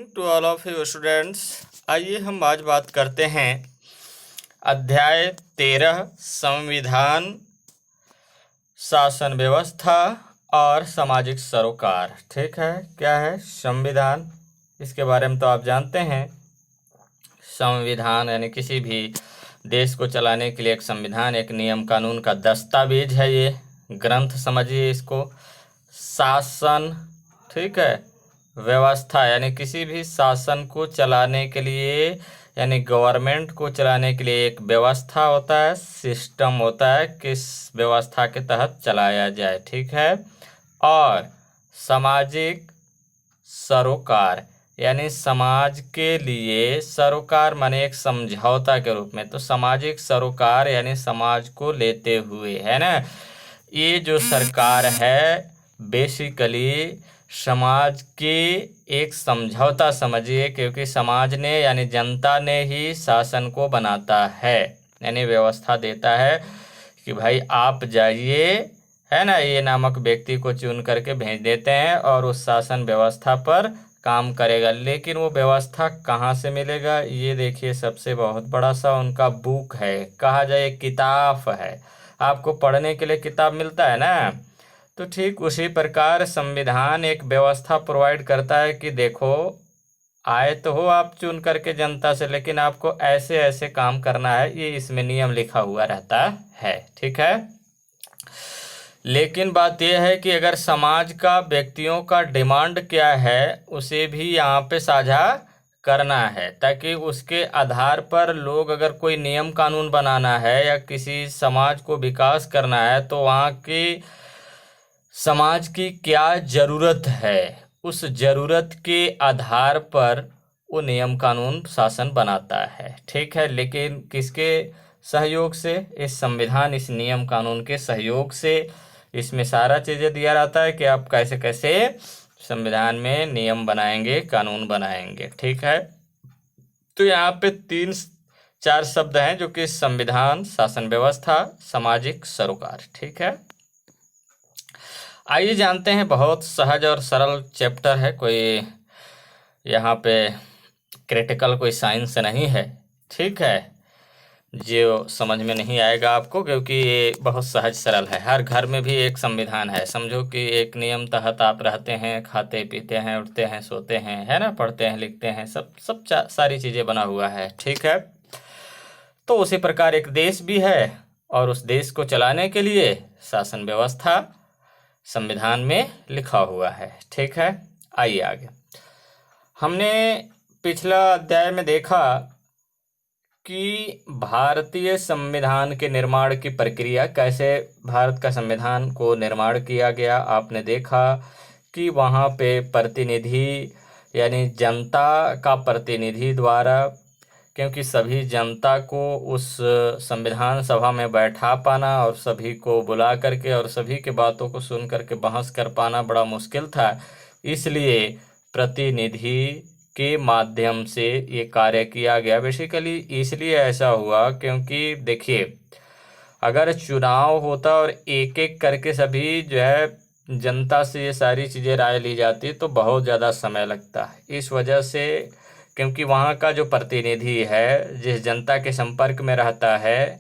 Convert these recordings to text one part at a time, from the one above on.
Morning to all of you students. आइए हम आज बात करते हैं अध्याय 13 संविधान, शासन व्यवस्था और सामाजिक सरोकार। ठीक है, क्या है संविधान? इसके बारे में तो आप जानते हैं। संविधान यानी किसी भी देश को चलाने के लिए एक संविधान, एक नियम कानून का दस्तावेज है। ये ग्रंथ समझिए इसको। शासन, ठीक है, व्यवस्था यानी किसी भी शासन को चलाने के लिए यानी गवर्नमेंट को चलाने के लिए एक व्यवस्था होता है, सिस्टम होता है, किस व्यवस्था के तहत चलाया जाए। ठीक है। और सामाजिक सरोकार यानी समाज के लिए, सरोकार माने एक समझौता के रूप में, तो सामाजिक सरोकार यानी समाज को लेते हुए, है ना। ये जो सरकार है बेसिकली समाज के एक समझौता समझिए, क्योंकि समाज ने यानी जनता ने ही शासन को बनाता है, यानी व्यवस्था देता है कि भाई आप जाइए, है ना, ये नामक व्यक्ति को चुन करके भेज देते हैं और उस शासन व्यवस्था पर काम करेगा। लेकिन वो व्यवस्था कहाँ से मिलेगा? ये देखिए, सबसे बहुत बड़ा सा उनका बुक है, कहा जाए किताब है। आपको पढ़ने के लिए किताब मिलता है ना, तो ठीक उसी प्रकार संविधान एक व्यवस्था प्रोवाइड करता है कि देखो, आए तो हो आप चुन करके जनता से, लेकिन आपको ऐसे ऐसे काम करना है, ये इसमें नियम लिखा हुआ रहता है। ठीक है। लेकिन बात यह है कि अगर समाज का, व्यक्तियों का डिमांड क्या है, उसे भी यहाँ पे साझा करना है, ताकि उसके आधार पर लोग, अगर कोई नियम कानून बनाना है या किसी समाज को विकास करना है, तो वहाँ की समाज की क्या ज़रूरत है, उस ज़रूरत के आधार पर वो नियम कानून शासन बनाता है। ठीक है। लेकिन किसके सहयोग से? इस संविधान, इस नियम कानून के सहयोग से। इसमें सारा चीज़ें दिया रहता है कि आप कैसे कैसे संविधान में नियम बनाएंगे, कानून बनाएंगे। ठीक है। तो यहाँ पे 3-4 शब्द हैं जो कि संविधान, शासन व्यवस्था, सामाजिक सरोकार। ठीक है। आइए जानते हैं, बहुत सहज और सरल चैप्टर है, कोई यहाँ पे क्रिटिकल कोई साइंस नहीं है। ठीक है, जो समझ में नहीं आएगा आपको, क्योंकि ये बहुत सहज सरल है। हर घर में भी एक संविधान है, समझो कि एक नियम तहत आप रहते हैं, खाते पीते हैं, उठते हैं, सोते हैं, है ना, पढ़ते हैं, लिखते हैं, सब सारी चीज़ें बना हुआ है। ठीक है। तो उसी प्रकार एक देश भी है, और उस देश को चलाने के लिए शासन व्यवस्था संविधान में लिखा हुआ है। ठीक है। आइए आगे। हमने पिछला अध्याय में देखा कि भारतीय संविधान के निर्माण की प्रक्रिया, कैसे भारत का संविधान को निर्माण किया गया। आपने देखा कि वहाँ पे प्रतिनिधि यानी जनता का प्रतिनिधि द्वारा, क्योंकि सभी जनता को उस संविधान सभा में बैठा पाना और सभी को बुला करके और सभी के बातों को सुन करके बहस कर पाना बड़ा मुश्किल था, इसलिए प्रतिनिधि के माध्यम से ये कार्य किया गया। बेसिकली इसलिए ऐसा हुआ क्योंकि देखिए, अगर चुनाव होता और एक एक करके सभी जो है जनता से ये सारी चीज़ें राय ली जाती, तो बहुत ज़्यादा समय लगता है। इस वजह से, क्योंकि वहाँ का जो प्रतिनिधि है, जिस जनता के संपर्क में रहता है,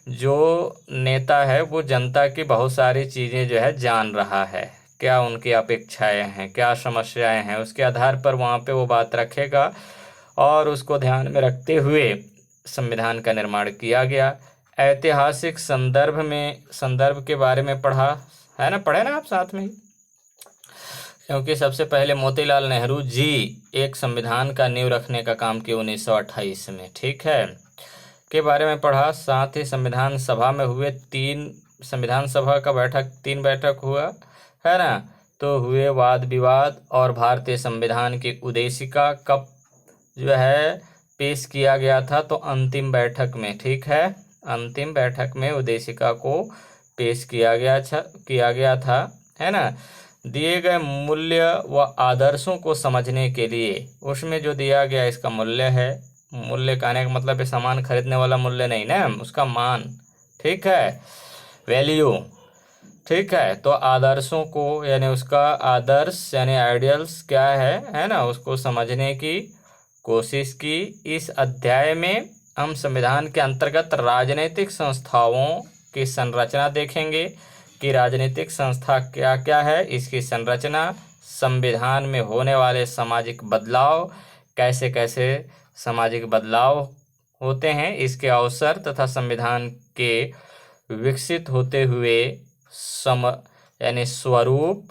जो नेता है, वो जनता की बहुत सारी चीज़ें जो है जान रहा है, क्या उनकी अपेक्षाएं हैं, क्या समस्याएं हैं, उसके आधार पर वहाँ पे वो बात रखेगा, और उसको ध्यान में रखते हुए संविधान का निर्माण किया गया। ऐतिहासिक संदर्भ के बारे में पढ़ा है ना, पढ़े ना आप साथ में ही, क्योंकि सबसे पहले मोतीलाल नेहरू जी एक संविधान का नींव रखने का काम किया 1928 में। ठीक है, के बारे में पढ़ा। साथ ही संविधान सभा में हुए संविधान सभा का 3 बैठक हुआ, है ना, तो हुए वाद विवाद, और भारतीय संविधान की उद्देशिका कब जो है पेश किया गया था, तो अंतिम बैठक में। ठीक है, अंतिम बैठक में उद्देशिका को पेश किया गया था, है ना। दिए गए मूल्य व आदर्शों को समझने के लिए उसमें जो दिया गया, इसका मूल्य है, मूल्य कहने का मतलब है सामान खरीदने वाला मूल्य नहीं ना, उसका मान। ठीक है, वैल्यू। ठीक है। तो आदर्शों को यानी उसका आदर्श यानी आइडियल्स क्या है ना, उसको समझने की कोशिश की। इस अध्याय में हम संविधान के अंतर्गत राजनीतिक संस्थाओं की संरचना देखेंगे कि राजनीतिक संस्था क्या क्या है, इसकी संरचना, संविधान में होने वाले सामाजिक बदलाव, कैसे कैसे सामाजिक बदलाव होते हैं, इसके अवसर तथा संविधान के विकसित होते हुए यानी स्वरूप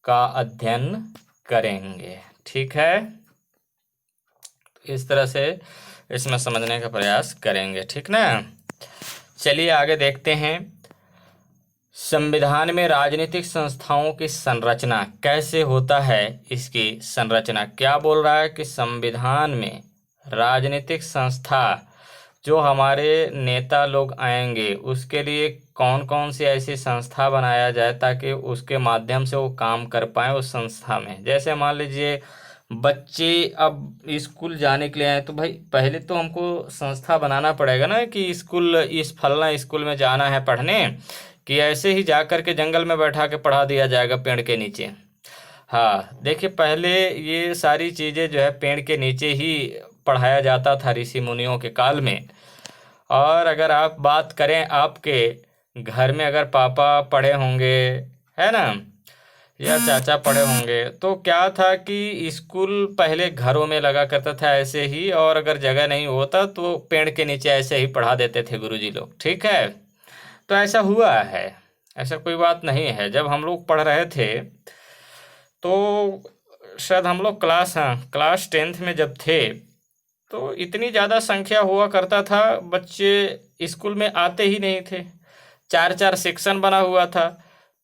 का अध्ययन करेंगे। ठीक है, इस तरह से इसमें समझने का प्रयास करेंगे। ठीक ना, चलिए आगे देखते हैं। संविधान में राजनीतिक संस्थाओं की संरचना कैसे होता है, इसकी संरचना क्या बोल रहा है कि संविधान में राजनीतिक संस्था जो हमारे नेता लोग आएंगे उसके लिए कौन कौन सी ऐसी संस्था बनाया जाए ताकि उसके माध्यम से वो काम कर पाए उस संस्था में। जैसे मान लीजिए बच्चे अब स्कूल जाने के लिए आए तो भाई पहले तो हमको संस्था बनाना पड़ेगा ना कि स्कूल, इस फलना स्कूल में जाना है पढ़ने, कि ऐसे ही जा कर के जंगल में बैठा के पढ़ा दिया जाएगा पेड़ के नीचे। हाँ देखिए, पहले ये सारी चीज़ें जो है पेड़ के नीचे ही पढ़ाया जाता था ऋषि मुनियों के काल में। और अगर आप बात करें आपके घर में अगर पापा पढ़े होंगे है ना, या चाचा पढ़े होंगे, तो क्या था कि स्कूल पहले घरों में लगा करता था ऐसे ही, और अगर जगह नहीं होता तो पेड़ के नीचे ऐसे ही पढ़ा देते थे गुरुजी लोग। ठीक है, तो ऐसा हुआ है, ऐसा कोई बात नहीं है। जब हम लोग पढ़ रहे थे तो शायद हम लोग क्लास 10th में जब थे तो इतनी ज़्यादा संख्या हुआ करता था, बच्चे स्कूल में आते ही नहीं थे। 4-4 सेक्शन बना हुआ था,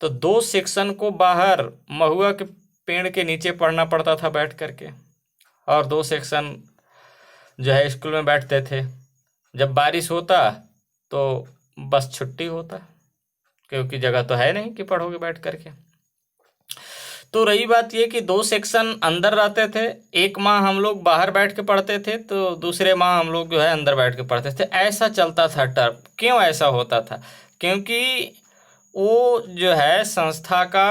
तो 2 सेक्शन को बाहर महुआ के पेड़ के नीचे पढ़ना पड़ता था बैठ करके, और 2 सेक्शन जो है स्कूल में बैठते थे। जब बारिश होता तो बस छुट्टी होता, क्योंकि जगह तो है नहीं कि पढ़ोगे बैठ करके। तो रही बात ये कि 2 सेक्शन अंदर रहते थे, एक माह हम लोग बाहर बैठ के पढ़ते थे, तो दूसरे माह हम लोग जो है अंदर बैठ के पढ़ते थे। ऐसा चलता था टर्म। क्यों ऐसा होता था? क्योंकि वो जो है संस्था का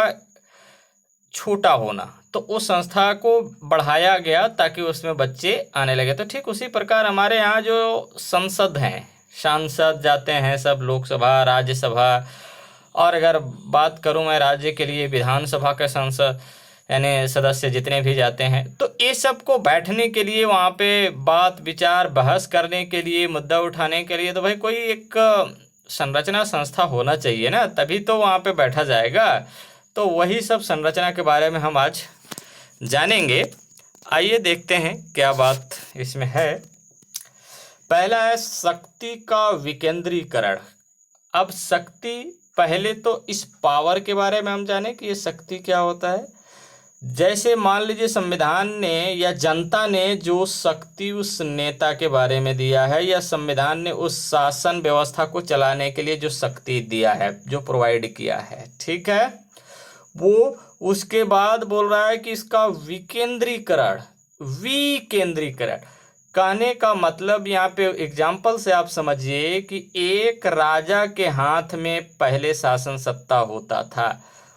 छोटा होना, तो उस संस्था को बढ़ाया गया ताकि उसमें बच्चे आने लगे। तो ठीक उसी प्रकार हमारे यहाँ जो संसद हैं, सांसद जाते हैं सब, लोकसभा, राज्यसभा, और अगर बात करूं मैं राज्य के लिए विधानसभा के संसद यानी सदस्य जितने भी जाते हैं, तो ये सब को बैठने के लिए, वहाँ पे बात विचार बहस करने के लिए, मुद्दा उठाने के लिए, तो भाई कोई एक संरचना संस्था होना चाहिए ना, तभी तो वहाँ पे बैठा जाएगा। तो वही सब संरचना के बारे में हम आज जानेंगे। आइए देखते हैं क्या बात इसमें है। पहला है शक्ति का विकेंद्रीकरण। अब शक्ति, पहले तो इस पावर के बारे में हम जाने कि ये शक्ति क्या होता है। जैसे मान लीजिए संविधान ने या जनता ने जो शक्ति उस नेता के बारे में दिया है, या संविधान ने उस शासन व्यवस्था को चलाने के लिए जो शक्ति दिया है, जो प्रोवाइड किया है, ठीक है, वो उसके बाद बोल रहा है कि इसका विकेंद्रीकरण। विकेंद्रीकरण कहने का मतलब यहाँ पे एग्जाम्पल से आप समझिए कि एक राजा के हाथ में पहले शासन सत्ता होता था।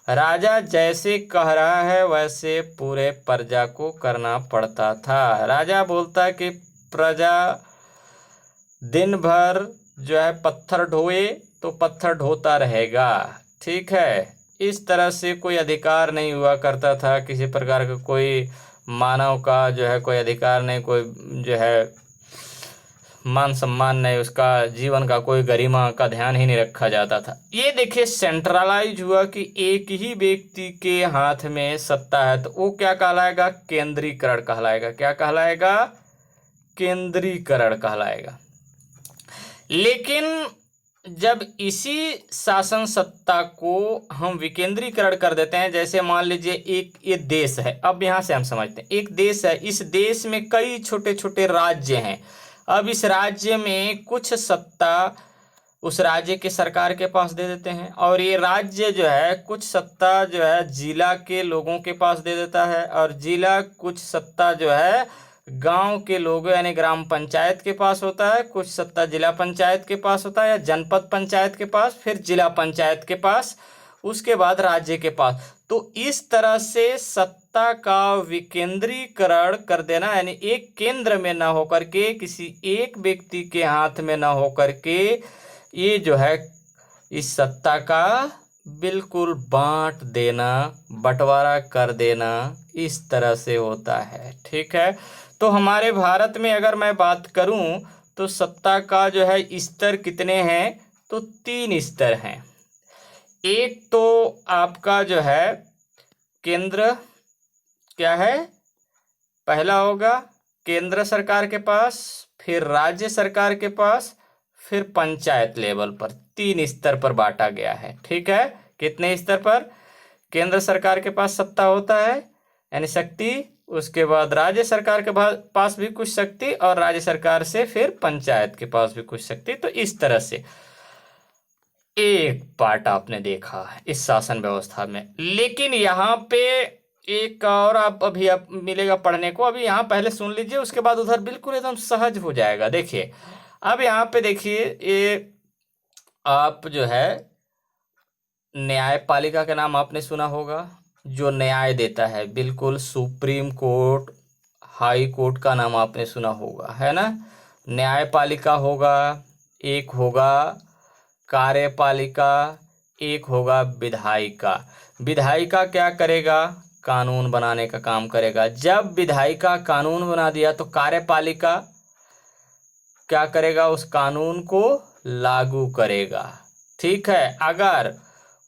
राजा जैसे कह रहा है वैसे पूरे प्रजा को करना पड़ता था। राजा बोलता कि प्रजा दिन भर जो है पत्थर ढोए तो पत्थर ढोता रहेगा। ठीक है, इस तरह से कोई अधिकार नहीं हुआ करता था, किसी प्रकार का कोई मानव का जो है कोई अधिकार नहीं, कोई जो है मान सम्मान नहीं, उसका जीवन का कोई गरिमा का ध्यान ही नहीं रखा जाता था। ये देखिए सेंट्रलाइज हुआ कि एक ही व्यक्ति के हाथ में सत्ता है, तो वो क्या कहलाएगा? केंद्रीकरण कहलाएगा। क्या कहलाएगा? केंद्रीकरण कहलाएगा। लेकिन जब इसी शासन सत्ता को हम विकेंद्रीकरण कर देते हैं, जैसे मान लीजिए एक ये देश है, अब यहाँ से हम समझते हैं एक देश है, इस देश में कई छोटे छोटे राज्य हैं। अब इस राज्य में कुछ सत्ता उस राज्य के सरकार के पास दे देते हैं, और ये राज्य जो है कुछ सत्ता जो है जिला के लोगों के पास दे देता है, और जिला कुछ सत्ता जो है गांव के लोगों यानी ग्राम पंचायत के पास होता है, कुछ सत्ता जिला पंचायत के पास होता है, या जनपद पंचायत के पास, फिर जिला पंचायत के पास उसके बाद राज्य के पास। तो इस तरह से सत्ता का विकेंद्रीकरण कर देना, यानी एक केंद्र में ना होकर के, किसी एक व्यक्ति के हाथ में ना होकर के, ये जो है इस सत्ता का बिल्कुल बांट देना, बंटवारा कर देना, इस तरह से होता है। ठीक है, तो हमारे भारत में अगर मैं बात करूं तो सत्ता का जो है स्तर कितने हैं, तो 3 स्तर हैं। एक तो आपका जो है केंद्र, क्या है, पहला होगा केंद्र सरकार के पास, फिर राज्य सरकार के पास, फिर पंचायत लेवल पर। 3 स्तर पर बांटा गया है। ठीक है, कितने स्तर पर? केंद्र सरकार के पास सत्ता होता है यानी शक्ति, उसके बाद राज्य सरकार के पास भी कुछ शक्ति, और राज्य सरकार से फिर पंचायत के पास भी कुछ शक्ति। तो इस तरह से एक पार्ट आपने देखा इस शासन व्यवस्था में। लेकिन यहाँ पे एक और आप मिलेगा पढ़ने को। अभी यहाँ पहले सुन लीजिए, उसके बाद उधर बिल्कुल एकदम सहज हो जाएगा। देखिए, अब यहाँ पे देखिए, ये आप जो है न्यायपालिका का नाम आपने सुना होगा, जो न्याय देता है, बिल्कुल सुप्रीम कोर्ट, हाई कोर्ट का नाम आपने सुना होगा, है ना। न्यायपालिका होगा, एक होगा कार्यपालिका, एक होगा विधायिका। विधायिका क्या करेगा? कानून बनाने का काम करेगा। जब विधायिका कानून बना दिया तो कार्यपालिका क्या करेगा? उस कानून को लागू करेगा। ठीक है, अगर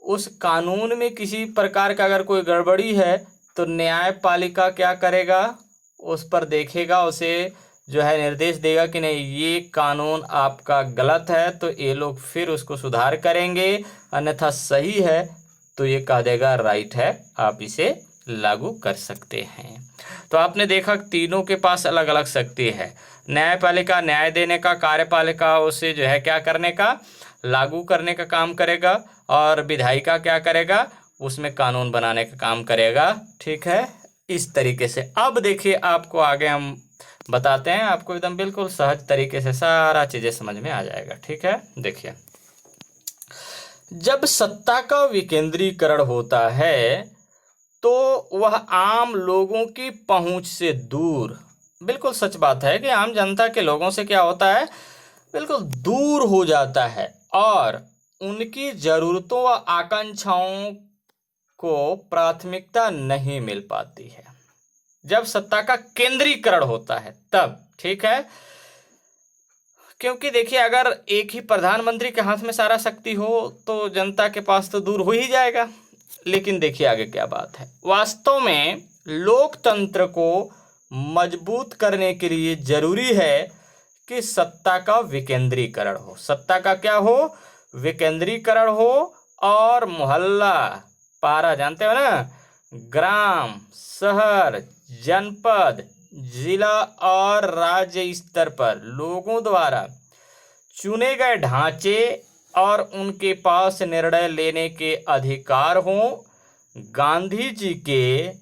उस कानून में किसी प्रकार का अगर कोई गड़बड़ी है तो न्यायपालिका क्या करेगा? उस पर देखेगा, उसे जो है निर्देश देगा कि नहीं, ये कानून आपका गलत है, तो ये लोग फिर उसको सुधार करेंगे, अन्यथा सही है तो ये कह देगा राइट है, आप इसे लागू कर सकते हैं। तो आपने देखा तीनों के पास अलग अलग शक्ति है। न्यायपालिका न्याय देने का, कार्यपालिका उसे जो है क्या करने का, लागू करने का काम करेगा, और विधायिका क्या करेगा? उसमें कानून बनाने का काम करेगा। ठीक है, इस तरीके से। अब देखिए, आपको आगे हम बताते हैं, आपको एकदम बिल्कुल सहज तरीके से सारा चीजें समझ में आ जाएगा। ठीक है, देखिए, जब सत्ता का विकेंद्रीकरण होता है तो वह आम लोगों की पहुंच से दूर, बिल्कुल सच बात है कि आम जनता के लोगों से क्या होता है, बिल्कुल दूर हो जाता है, और उनकी जरूरतों व आकांक्षाओं को प्राथमिकता नहीं मिल पाती है। जब सत्ता का केंद्रीकरण होता है तब। ठीक है, क्योंकि देखिए, अगर एक ही प्रधानमंत्री के हाथ में सारा शक्ति हो तो जनता के पास तो दूर हो ही जाएगा। लेकिन देखिए आगे क्या बात है। वास्तव में लोकतंत्र को मजबूत करने के लिए जरूरी है कि सत्ता का विकेंद्रीकरण हो। सत्ता का क्या हो? विकेंद्रीकरण हो, और मोहल्ला, पारा जानते हो ना, ग्राम, शहर, जनपद, जिला और राज्य स्तर पर लोगों द्वारा चुने गए ढांचे और उनके पास निर्णय लेने के अधिकार हों। गांधी जी के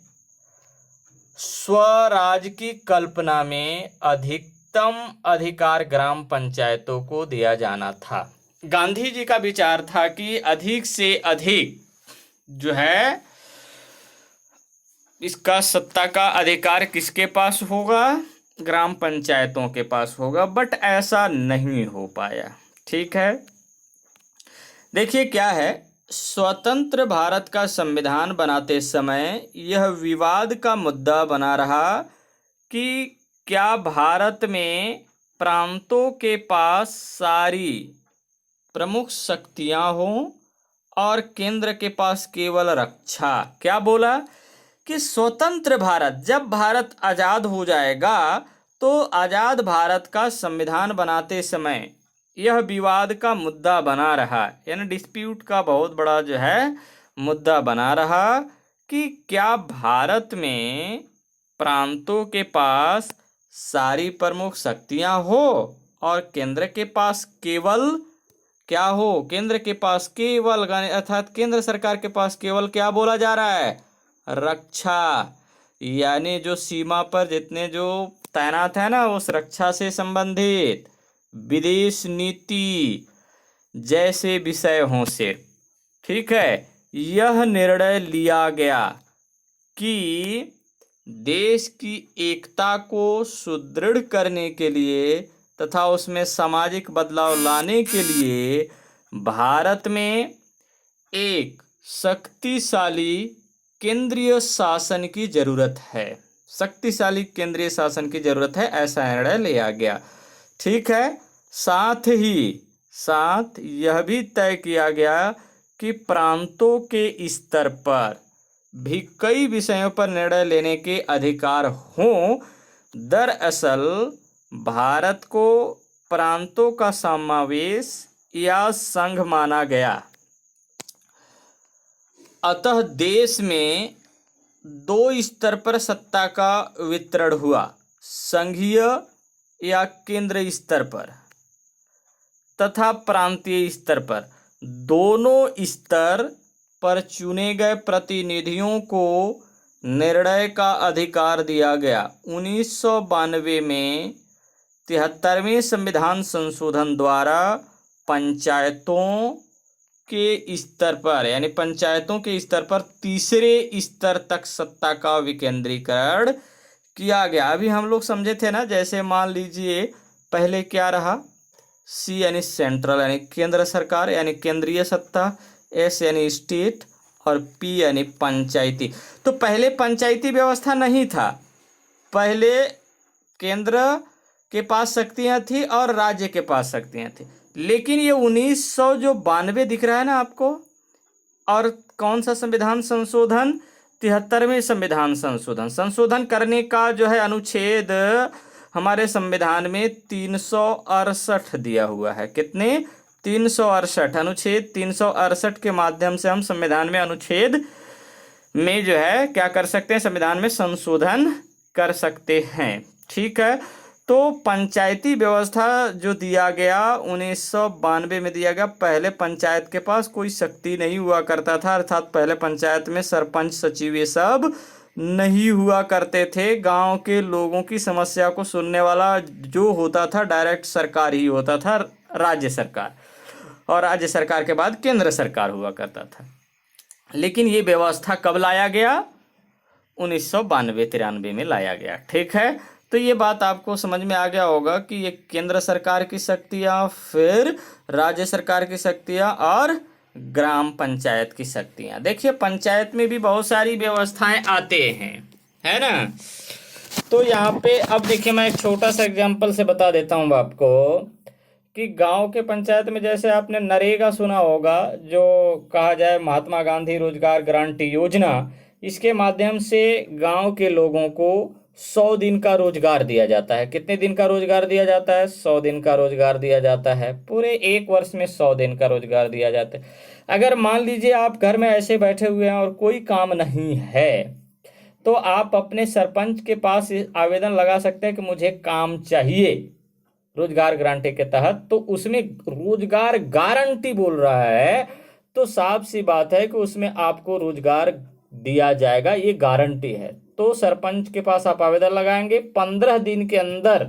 स्वराज की कल्पना में अधिकतम अधिकार ग्राम पंचायतों को दिया जाना था। गांधी जी का विचार था कि अधिक से अधिक जो है इसका सत्ता का अधिकार किसके पास होगा? ग्राम पंचायतों के पास होगा। बट ऐसा नहीं हो पाया। ठीक है, देखिए क्या है, स्वतंत्र भारत का संविधान बनाते समय यह विवाद का मुद्दा बना रहा कि क्या भारत में प्रांतों के पास सारी प्रमुख शक्तियां हों और केंद्र के पास केवल रक्षा। क्या बोला कि स्वतंत्र भारत, जब भारत आज़ाद हो जाएगा तो आज़ाद भारत का संविधान बनाते समय यह विवाद का मुद्दा बना रहा, यानी डिस्प्यूट का बहुत बड़ा जो है मुद्दा बना रहा कि क्या भारत में प्रांतों के पास सारी प्रमुख शक्तियां हो और केंद्र के पास केवल क्या हो? केंद्र के पास केवल, अर्थात केंद्र सरकार के पास केवल क्या बोला जा रहा है? रक्षा, यानी जो सीमा पर जितने जो तैनात है ना, उस रक्षा से संबंधित विदेश नीति जैसे विषय हों सिर्फ। ठीक है, यह निर्णय लिया गया कि देश की एकता को सुदृढ़ करने के लिए तथा उसमें सामाजिक बदलाव लाने के लिए भारत में एक शक्तिशाली केंद्रीय शासन की जरूरत है। शक्तिशाली केंद्रीय शासन की जरूरत है, ऐसा निर्णय लिया गया। ठीक है। साथ यह भी तय किया गया कि प्रांतों के स्तर पर भी कई विषयों पर निर्णय लेने के अधिकार हों। दरअसल भारत को प्रांतों का समावेश या संघ माना गया। अतः देश में दो स्तर पर सत्ता का वितरण हुआ, संघीय या केंद्र स्तर पर तथा प्रांतीय स्तर पर। दोनों स्तर पर चुने गए प्रतिनिधियों को निर्णय का अधिकार दिया गया। 1992 में 73वें संविधान संशोधन द्वारा पंचायतों के स्तर पर यानी पंचायतों के स्तर पर तीसरे स्तर तक सत्ता का विकेंद्रीकरण किया गया। अभी हम लोग समझे थे ना, जैसे मान लीजिए पहले क्या रहा, सी यानी सेंट्रल यानी केंद्र सरकार यानी केंद्रीय सत्ता, एस यानी स्टेट और पी यानी पंचायती। तो पहले पंचायती व्यवस्था नहीं था, पहले केंद्र के पास शक्तियां थी और राज्य के पास शक्तियां थी। लेकिन ये 1992 दिख रहा है ना आपको, और कौन सा संविधान संशोधन, 73वें संविधान संशोधन करने का जो है अनुच्छेद हमारे संविधान में 368 दिया हुआ है। कितने? 368। अनुच्छेद 368 के माध्यम से हम संविधान में अनुच्छेद में जो है क्या कर सकते हैं, संविधान में संशोधन कर सकते हैं। ठीक है। तो पंचायती व्यवस्था जो दिया गया 1992 में दिया गया। पहले पंचायत के पास कोई शक्ति नहीं हुआ करता था, अर्थात पहले पंचायत में सरपंच सचिव ये सब नहीं हुआ करते थे। गांव के लोगों की समस्या को सुनने वाला जो होता था डायरेक्ट सरकार ही होता था, राज्य सरकार, और राज्य सरकार के बाद केंद्र सरकार हुआ करता था। लेकिन ये व्यवस्था कब लाया गया? 1992-93 में लाया गया। ठीक है। तो ये बात आपको समझ में आ गया होगा कि ये केंद्र सरकार की शक्तियाँ, फिर राज्य सरकार की शक्तियाँ और ग्राम पंचायत की शक्तियाँ। देखिए पंचायत में भी बहुत सारी व्यवस्थाएं आते हैं, है ना। तो यहाँ पे अब देखिए मैं एक छोटा सा एग्जांपल से बता देता हूँ आपको कि गांव के पंचायत में जैसे आपने नरेगा सुना होगा, जो कहा जाए महात्मा गांधी रोजगार गारंटी योजना, इसके माध्यम से गांव के लोगों को 100 दिन का रोजगार दिया जाता है। कितने दिन का रोजगार दिया जाता है? 100 दिन का रोजगार दिया जाता है। पूरे एक वर्ष में 100 दिन का रोजगार दिया जाता है। अगर मान लीजिए आप घर में ऐसे बैठे हुए हैं और कोई काम नहीं है, तो आप अपने सरपंच के पास आवेदन लगा सकते हैं कि मुझे काम चाहिए रोजगार गारंटी के तहत। तो उसमें रोजगार गारंटी बोल रहा है, तो साफ सी बात है कि उसमें आपको रोजगार दिया जाएगा, ये गारंटी है। तो सरपंच के पास आप आवेदन लगाएंगे, 15 दिन के अंदर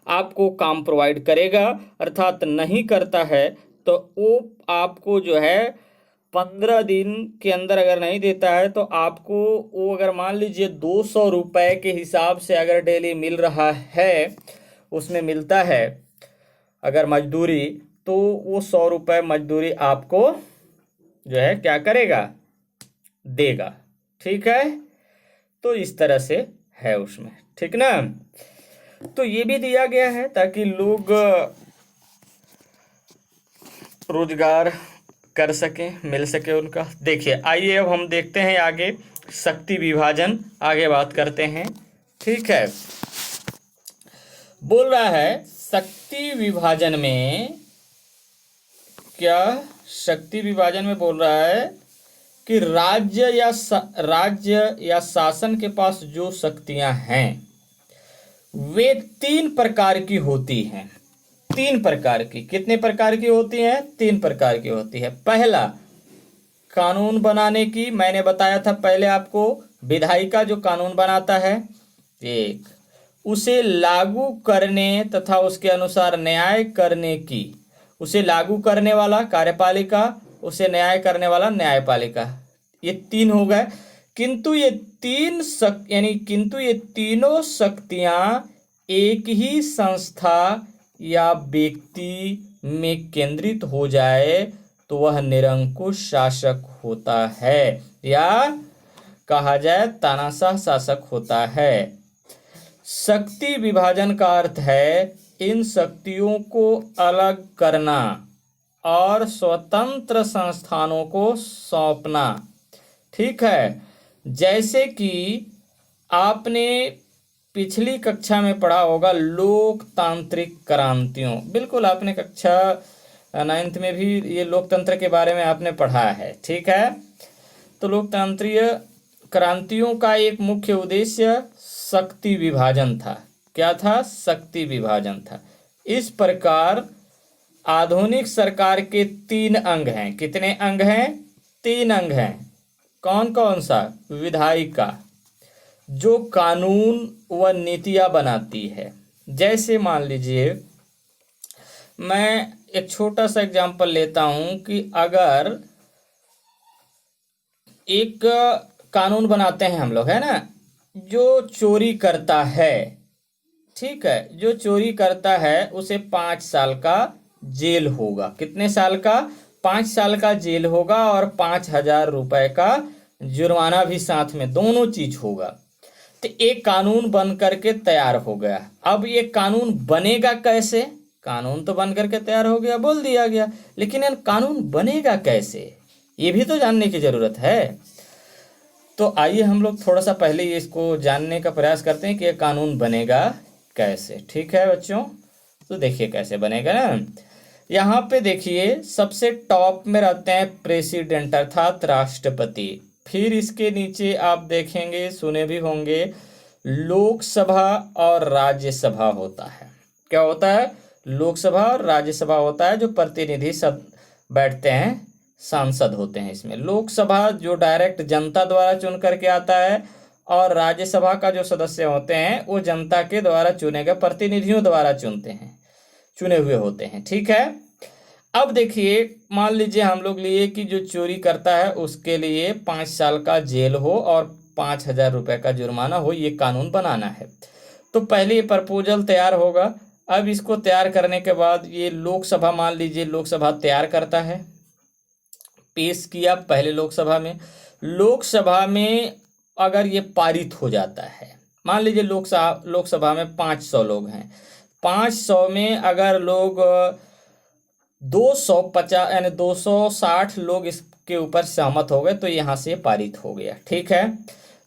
आपको काम प्रोवाइड करेगा, अर्थात नहीं करता है तो वो आपको जो है 15 दिन के अंदर अगर नहीं देता है तो आपको वो, अगर मान लीजिए 200 रुपये के हिसाब से अगर डेली मिल रहा है, उसमें मिलता है अगर मजदूरी, तो वो 100 रुपये मजदूरी आपको जो है क्या करेगा, देगा। ठीक है। तो इस तरह से है उसमें, ठीक ना। तो ये भी दिया गया है ताकि लोग रोजगार कर सकें, मिल सके उनका। देखिए आइए अब हम देखते हैं आगे शक्ति विभाजन, आगे बात करते हैं। ठीक है। बोल रहा है शक्ति विभाजन में क्या, शक्ति विभाजन में बोल रहा है कि राज्य या शासन के पास जो शक्तियां हैं वे 3 प्रकार की होती हैं। 3 प्रकार की। कितने प्रकार की होती हैं? 3 प्रकार की होती है। पहला, कानून बनाने की, मैंने बताया था पहले आपको, विधायिका जो कानून बनाता है। एक, उसे लागू करने तथा उसके अनुसार न्याय करने की, उसे लागू करने वाला कार्यपालिका उसे न्याय करने वाला न्यायपालिका। ये तीन हो गए। किंतु ये तीनों शक्तियां एक ही संस्था या व्यक्ति में केंद्रित हो जाए तो वह निरंकुश शासक होता है, या कहा जाए तानाशाह शासक होता है। शक्ति विभाजन का अर्थ है इन शक्तियों को अलग करना और स्वतंत्र संस्थानों को सौंपना। ठीक है, जैसे कि आपने पिछली कक्षा में पढ़ा होगा लोकतांत्रिक क्रांतियों। बिल्कुल, आपने कक्षा 9th में भी ये लोकतंत्र के बारे में आपने पढ़ा है। ठीक है, तो लोकतांत्रिक क्रांतियों का एक मुख्य उद्देश्य शक्ति विभाजन था। क्या था? शक्ति विभाजन था। इस प्रकार आधुनिक सरकार के 3 अंग हैं। कितने अंग हैं? 3 अंग हैं। कौन कौन सा? विधायिका, जो कानून व नीतियां बनाती है। जैसे मान लीजिए, मैं एक छोटा सा एग्जांपल लेता हूं कि अगर एक कानून बनाते हैं हम लोग, है ना, जो चोरी करता है, ठीक है, जो चोरी करता है उसे 5 साल का जेल होगा। कितने साल का? 5 साल का जेल होगा और 5,000 रुपए का जुर्माना भी साथ में, दोनों चीज होगा। तो एक कानून बन करके तैयार हो गया। अब ये कानून बनेगा कैसे? कानून तो बन करके तैयार हो गया, बोल दिया गया, लेकिन ये कानून बनेगा कैसे, ये भी तो जानने की जरूरत है। तो आइए हम लोग थोड़ा सा पहले इसको जानने का प्रयास करते हैं कि ये कानून बनेगा कैसे। ठीक है बच्चों, तो देखिए कैसे बनेगा ना। यहाँ पे देखिए, सबसे टॉप में रहते हैं प्रेसिडेंट अर्थात राष्ट्रपति। फिर इसके नीचे आप देखेंगे, सुने भी होंगे, लोकसभा और राज्यसभा होता है। क्या होता है? लोकसभा और राज्यसभा होता है, जो प्रतिनिधि सब बैठते हैं, सांसद होते हैं इसमें। लोकसभा जो डायरेक्ट जनता द्वारा चुन करके आता है, और राज्यसभा का जो सदस्य होते हैं वो जनता के द्वारा चुने गए प्रतिनिधियों द्वारा चुने हुए होते हैं। ठीक है, अब देखिए, मान लीजिए हम लोग लिए कि जो चोरी करता है उसके लिए 5 साल का जेल हो और 5,000 रुपए का जुर्माना हो, ये कानून बनाना है। तो पहले ये प्रपोजल तैयार होगा। अब इसको तैयार करने के बाद ये लोकसभा, मान लीजिए लोकसभा तैयार करता है, पेश किया पहले लोकसभा में अगर ये पारित हो जाता है, मान लीजिए लोकसभा में 500 लोग हैं, 500 में अगर लोग 250 यानी 260 लोग इसके ऊपर सहमत हो गए तो यहाँ से पारित हो गया। ठीक है,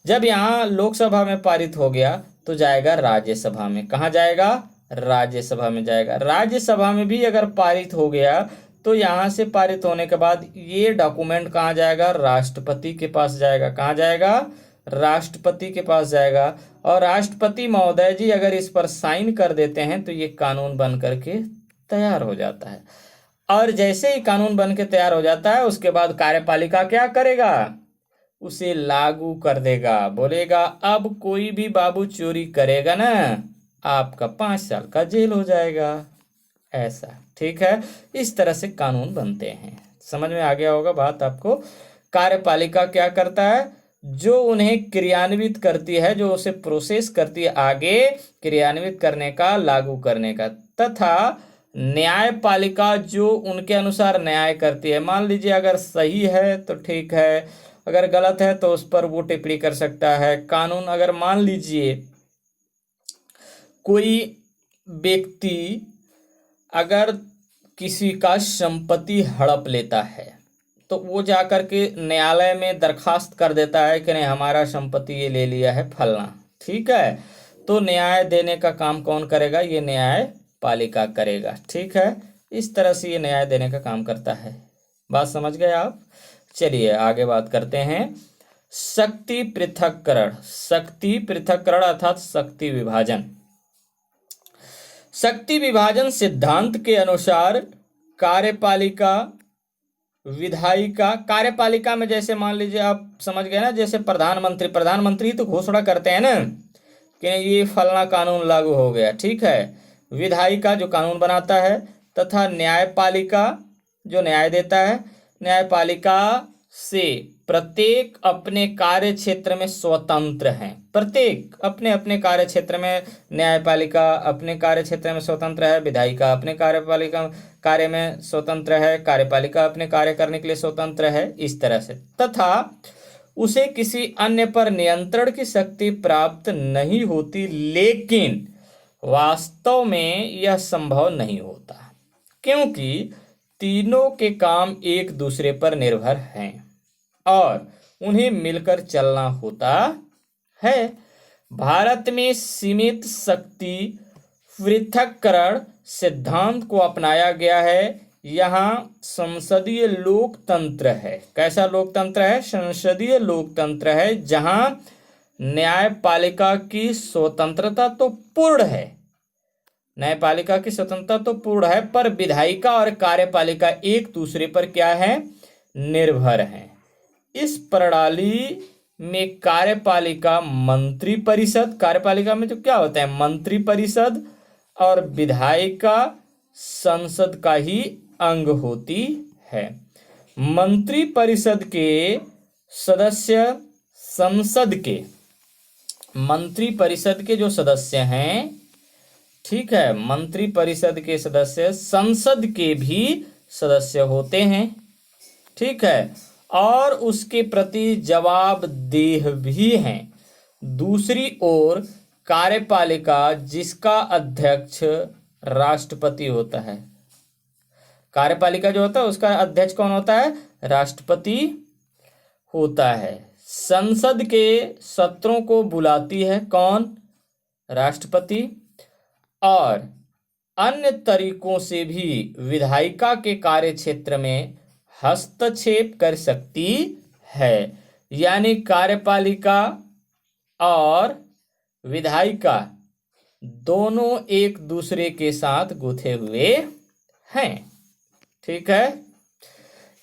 जब यहाँ लोकसभा में पारित हो गया तो जाएगा राज्यसभा में। कहाँ जाएगा? राज्यसभा में जाएगा। राज्यसभा में भी अगर पारित हो गया तो यहाँ से पारित होने के बाद ये डॉक्यूमेंट कहाँ जाएगा? राष्ट्रपति के पास जाएगा। कहाँ जाएगा? राष्ट्रपति के पास जाएगा। और राष्ट्रपति महोदय जी अगर इस पर साइन कर देते हैं तो ये कानून बन करके तैयार हो जाता है। और जैसे ही कानून बन के तैयार हो जाता है, उसके बाद कार्यपालिका क्या करेगा? उसे लागू कर देगा। बोलेगा अब कोई भी बाबू चोरी करेगा ना, आपका 5 साल का जेल हो जाएगा। ऐसा, ठीक है, इस तरह से कानून बनते हैं। समझ में आ गया होगा बात आपको। कार्यपालिका क्या करता है? जो उन्हें क्रियान्वित करती है, जो उसे प्रोसेस करती है आगे क्रियान्वित करने का, लागू करने का। तथा न्यायपालिका जो उनके अनुसार न्याय करती है। मान लीजिए अगर सही है तो ठीक है, अगर गलत है तो उस पर वो टिप्पणी कर सकता है। कानून, अगर मान लीजिए कोई व्यक्ति अगर किसी का संपत्ति हड़प लेता है तो वो जाकर के न्यायालय में दरखास्त कर देता है कि नहीं, हमारा संपत्ति ये ले लिया है फलना। ठीक है, तो न्याय देने का काम कौन करेगा? ये न्यायपालिका करेगा। ठीक है, इस तरह से ये न्याय देने का काम करता है। बात समझ गए आप? चलिए आगे बात करते हैं। शक्ति पृथक्करण। शक्ति पृथक्करण अर्थात शक्ति विभाजन। शक्ति विभाजन सिद्धांत के अनुसार कार्यपालिका, विधायिका, कार्यपालिका में जैसे मान लीजिए आप समझ गए ना, जैसे प्रधानमंत्री तो घोषणा करते हैं ना कि ये फलना कानून लागू हो गया। ठीक है, विधायिका जो कानून बनाता है, तथा न्यायपालिका जो न्याय देता है, न्यायपालिका से प्रत्येक अपने कार्य क्षेत्र में स्वतंत्र हैं। प्रत्येक अपने अपने कार्य क्षेत्र में, न्यायपालिका अपने कार्य क्षेत्र में स्वतंत्र है, विधायिका अपने कार्यपालिका कार्य में स्वतंत्र है, कार्यपालिका अपने कार्य करने के लिए स्वतंत्र है, इस तरह से। तथा उसे किसी अन्य पर नियंत्रण की शक्ति प्राप्त नहीं होती, लेकिन वास्तव में यह संभव नहीं होता, क्योंकि तीनों के काम एक दूसरे पर निर्भर हैं और उन्हें मिलकर चलना होता है। भारत में सीमित शक्ति पृथक्करण सिद्धांत को अपनाया गया है। यहाँ संसदीय लोकतंत्र है। कैसा लोकतंत्र है? संसदीय लोकतंत्र है, जहाँ न्यायपालिका की स्वतंत्रता तो पूर्ण है, न्यायपालिका की स्वतंत्रता तो पूर्ण है, पर विधायिका और कार्यपालिका एक दूसरे पर क्या है? निर्भर हैं। इस प्रणाली में कार्यपालिका मंत्रिपरिषद, कार्यपालिका में तो क्या होता है? मंत्रिपरिषद, और विधायिका संसद का ही अंग होती है। मंत्रिपरिषद के सदस्य संसद के, मंत्रिपरिषद के जो सदस्य हैं, ठीक है, मंत्रिपरिषद के सदस्य संसद के भी सदस्य होते हैं, ठीक है, और उसके प्रति जवाबदेह भी हैं। दूसरी ओर कार्यपालिका, जिसका अध्यक्ष राष्ट्रपति होता है, कार्यपालिका जो होता है उसका अध्यक्ष कौन होता है? राष्ट्रपति होता है। संसद के सत्रों को बुलाती है कौन? राष्ट्रपति। और अन्य तरीकों से भी विधायिका के कार्य क्षेत्र में हस्तक्षेप कर सकती है। यानी कार्यपालिका और विधायिका दोनों एक दूसरे के साथ गुथे हुए हैं, ठीक है।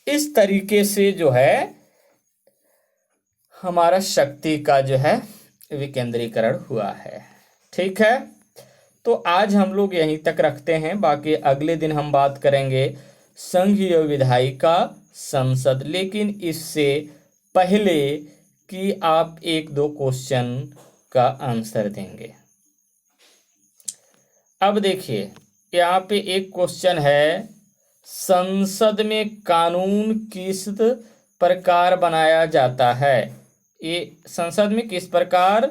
इस तरीके से जो है हमारा शक्ति का जो है विकेंद्रीकरण हुआ है, ठीक है। तो आज हम लोग यहीं तक रखते हैं, बाकी अगले दिन हम बात करेंगे संघीय विधायिका संसद, लेकिन इससे पहले कि आप एक दो क्वेश्चन का आंसर देंगे। अब देखिए यहाँ पे एक क्वेश्चन है, संसद में कानून किस प्रकार बनाया जाता है? ये संसद में किस प्रकार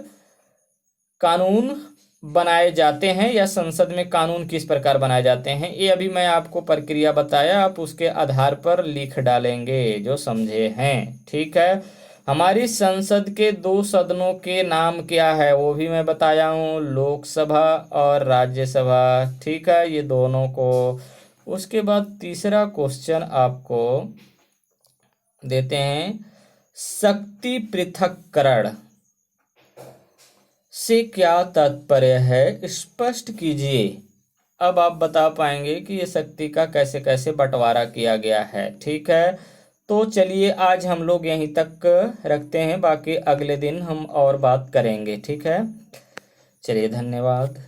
कानून बनाए जाते हैं, या संसद में कानून किस प्रकार बनाए जाते हैं, ये अभी मैं आपको प्रक्रिया बताया, आप उसके आधार पर लिख डालेंगे जो समझे हैं, ठीक है। हमारी संसद के दो सदनों के नाम क्या है वो भी मैं बताया हूँ, लोकसभा और राज्यसभा, ठीक है, ये दोनों को। उसके बाद तीसरा क्वेश्चन आपको देते हैं, शक्ति पृथक्करण से क्या तात्पर्य है, स्पष्ट कीजिए। अब आप बता पाएंगे कि ये शक्ति का कैसे कैसे बंटवारा किया गया है, ठीक है। तो चलिए आज हम लोग यहीं तक रखते हैं, बाकी अगले दिन हम और बात करेंगे, ठीक है। चलिए धन्यवाद।